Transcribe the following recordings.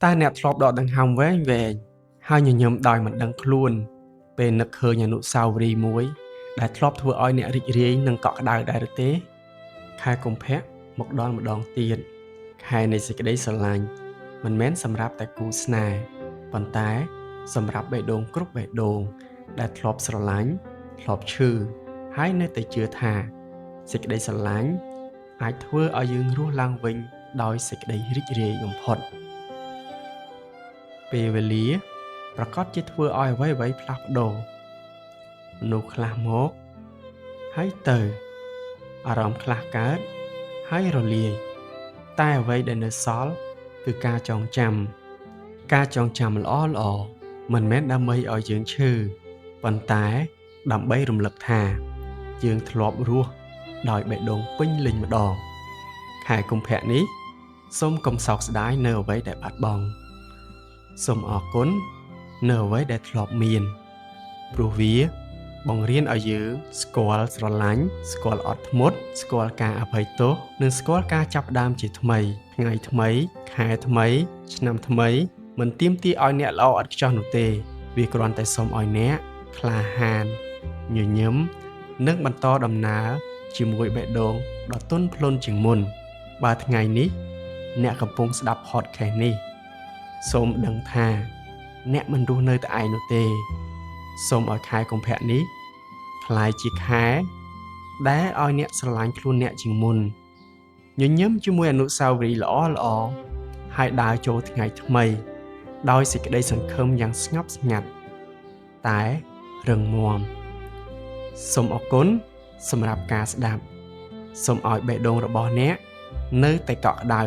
Ta nẹt thọp đọt đằng hòng về hai nhờ nhầm đòi mình đằng luôn bên nực khơi nhà nụ sao ri muối đã thọp thua oi nẹt rịch riêng nâng cọ đào đại được tế khai công phép một đòn tiền khai này sẽ cái đấy sờ lạnh mình mến sầm rạp tại cú sna bàn tái sầm rạp bể đồn đã thọp sờ lạnh thọp chư hai nơi tại chưa thà sẽ cái đấy sờ lạnh ai thua ở dương rú lang vinh đòi sẽ cái đấy rịch riêng ngầm phật về về lý ប្រកាសជាធ្វើឲ្យអ្វីៗផ្លាស់ប្ដូរមនុស្សខ្លះមកហើយទៅអារម្មណ៍ខ្លះកើតហើយរលាយតែអ្វីដែលនៅសល់គឺការចងចាំល្អមិនមែនដើម្បីឲ្យយើងឈឺប៉ុន្តែដើម្បីរំលឹកថាយើងធ្លាប់រស់ដោយបេះដូងពេញលេញម្ដងខែកុម្ភៈនេះសូមកុំសោកស្ដាយនៅអ្វីដែលបាត់បង់សូមអរគុណនៅអ្វីដែលធ្លាប់មានព្រោះវាបង្រៀនឲ្យយើងស្គាល់ស្រឡាញ់ស្គាល់អត់ធ្មត់ស្គាល់ការអភ័យទោសនិងស្គាល់ការចាប់ផ្ដើមជាថ្មីថ្ងៃថ្មីខែថ្មីឆ្នាំថ្មីមិនទាមទារឲ្យអ្នកល្អឥតខ្ចោះនោះទេវាគ្រាន់តែសូមឲ្យអ្នកក្លាហានញញឹមនិងបន្តដំណើរជាមួយបេះដូងដ៏ទន់ភ្លន់ជាងមុនបើថ្ងៃនេះអ្នកកំពុងស្ដាប់ podcast នេះសូមដឹងថាអ្នកមិនរស់នៅតែឯងនោះទេសូមឲ្យខែកុម្ភៈនេះคล้ายជាខែដែលឲ្យអ្នកស្រឡាញ់ខ្លួនអ្នកជាងមុនញញឹមជាមួយអនុស្សាវរីយ៍ល្អហើយដើរចូលថ្ងៃថ្មីដោយសេចក្តីសង្ឃឹមយ៉ាងស្ងប់ស្ងាត់តែរឹងមាំសូមអរគុណសម្រាប់ការស្ដាប់សូមឲ្យបេះដូងរបស់អ្នកនៅតែកក់ក្ដៅ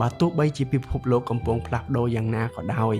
បើទោះបីជាពិភពលោកកំពុងផ្លាស់ប្ដូរយ៉ាងណាក៏ដោយ